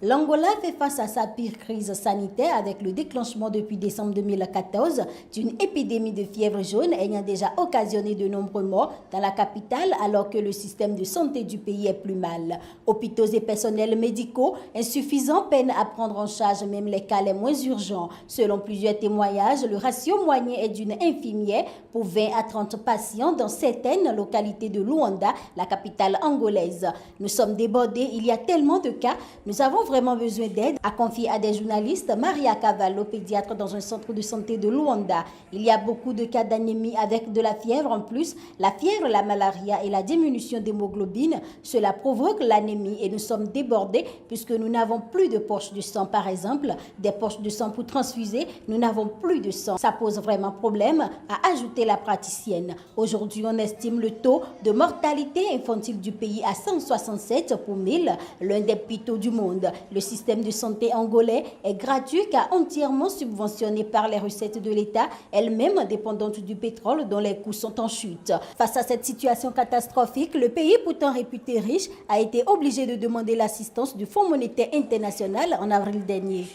L'Angola fait face à sa pire crise sanitaire avec le déclenchement depuis décembre 2014 d'une épidémie de fièvre jaune ayant déjà occasionné de nombreux morts dans la capitale alors que le système de santé du pays est plus mal. Hôpitaux et personnels médicaux insuffisants peinent à prendre en charge même les cas les moins urgents. Selon plusieurs témoignages, le ratio moyen est d'une infirmière pour 20 à 30 patients dans certaines localités de Luanda, la capitale angolaise. Nous sommes débordés, il y a tellement de cas, nous avons vraiment besoin d'aide, a confié à des journalistes Maria Cavallo, pédiatre dans un centre de santé de Luanda. Il y a beaucoup de cas d'anémie avec de la fièvre en plus. La fièvre, la malaria et la diminution d'hémoglobine, cela provoque l'anémie et nous sommes débordés puisque nous n'avons plus de poches de sang par exemple, des poches de sang pour transfuser, nous n'avons plus de sang. Ça pose vraiment problème, a ajouté la praticienne. Aujourd'hui, on estime le taux de mortalité infantile du pays à 167 pour 1000, l'un des plus tôt du monde. Le système de santé angolais est gratuit car entièrement subventionné par les recettes de l'État, elle-même dépendante du pétrole dont les coûts sont en chute. Face à cette situation catastrophique, le pays pourtant réputé riche a été obligé de demander l'assistance du Fonds monétaire international en avril dernier.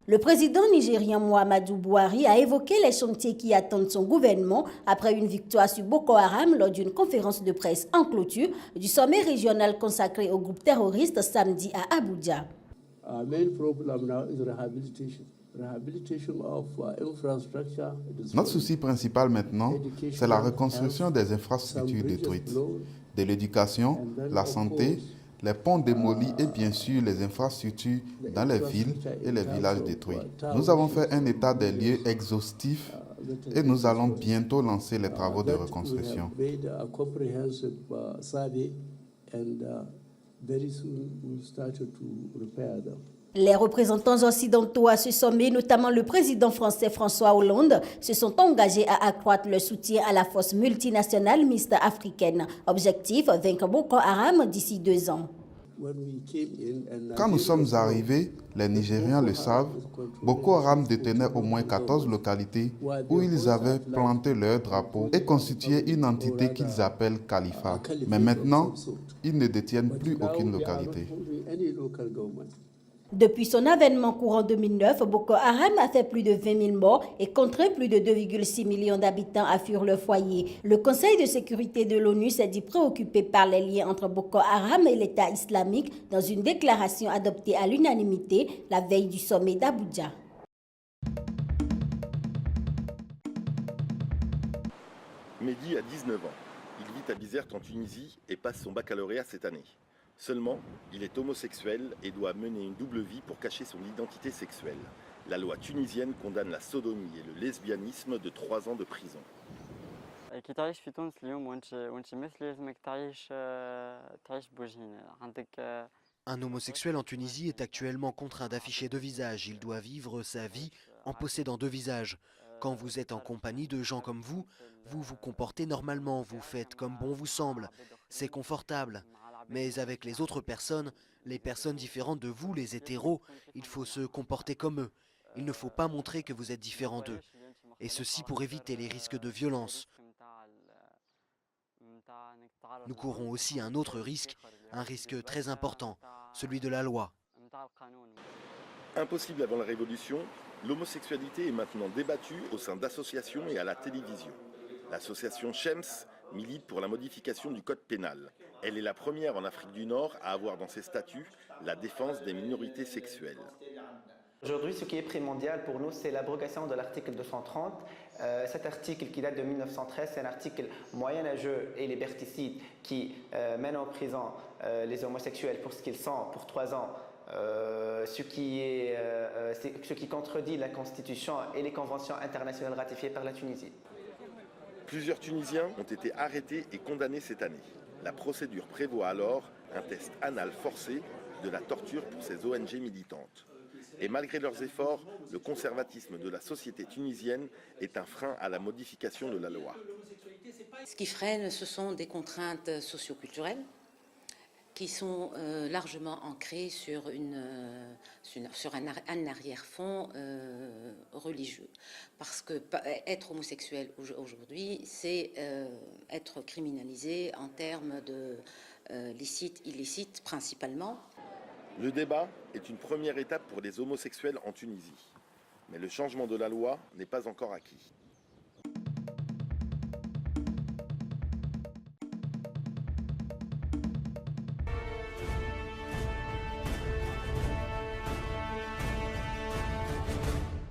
Le président nigérien Muhammadu Buhari a évoqué les chantiers qui attendent son gouvernement après une victoire sur Boko Haram lors d'une conférence de presse en clôture du sommet régional consacré au groupe terroriste samedi à Abuja. Our main problem now is rehabilitation. Rehabilitation of infrastructure. Notre souci principal maintenant, c'est la reconstruction des infrastructures détruites, de l'éducation, la santé, les ponts démolis et bien sûr les infrastructures dans les villes et les villages détruits. Nous avons fait un état des lieux exhaustif et nous allons bientôt lancer les travaux de reconstruction. Les représentants occidentaux à ce sommet, notamment le président français François Hollande, se sont engagés à accroître le soutien à la force multinationale mixte africaine. Objectif, vaincre Boko Haram d'ici 2 ans. Quand nous sommes arrivés, les Nigérians le savent, Boko Haram détenait au moins 14 localités où ils avaient planté leur drapeau et constitué une entité qu'ils appellent Califat. Mais maintenant, ils ne détiennent plus aucune localité. Depuis son avènement courant 2009, Boko Haram a fait plus de 20 000 morts et contraint plus de 2,6 millions d'habitants à fuir leur foyer. Le Conseil de sécurité de l'ONU s'est dit préoccupé par les liens entre Boko Haram et l'État islamique dans une déclaration adoptée à l'unanimité la veille du sommet d'Abuja. Mehdi a 19 ans. Il vit à Bizerte en Tunisie et passe son baccalauréat cette année. Seulement, il est homosexuel et doit mener une double vie pour cacher son identité sexuelle. La loi tunisienne condamne la sodomie et le lesbianisme de 3 ans de prison. Un homosexuel en Tunisie est actuellement contraint d'afficher 2 visages. Il doit vivre sa vie en possédant 2 visages. Quand vous êtes en compagnie de gens comme vous vous comportez normalement, vous faites comme bon vous semble. C'est confortable. Mais avec les autres personnes, les personnes différentes de vous, les hétéros, il faut se comporter comme eux. Il ne faut pas montrer que vous êtes différent d'eux. Et ceci pour éviter les risques de violence. Nous courons aussi un autre risque, un risque très important, celui de la loi. Impossible avant la Révolution, l'homosexualité est maintenant débattue au sein d'associations et à la télévision. L'association Shems milite pour la modification du code pénal. Elle est la première en Afrique du Nord à avoir dans ses statuts la défense des minorités sexuelles. Aujourd'hui, ce qui est primordial pour nous, c'est l'abrogation de l'article 230. Cet article qui date de 1913, c'est un article moyenâgeux et liberticide qui mène en prison les homosexuels pour ce qu'ils sont pour 3 ans. Ce qui contredit la Constitution et les conventions internationales ratifiées par la Tunisie. Plusieurs Tunisiens ont été arrêtés et condamnés cette année. La procédure prévoit alors un test anal forcé, de la torture pour ces ONG militantes. Et malgré leurs efforts, le conservatisme de la société tunisienne est un frein à la modification de la loi. Ce qui freine, ce sont des contraintes socioculturelles qui sont largement ancrés sur un arrière-fond religieux. Parce que être homosexuel aujourd'hui, c'est être criminalisé en termes de licite, illicite principalement. Le débat est une première étape pour les homosexuels en Tunisie. Mais le changement de la loi n'est pas encore acquis.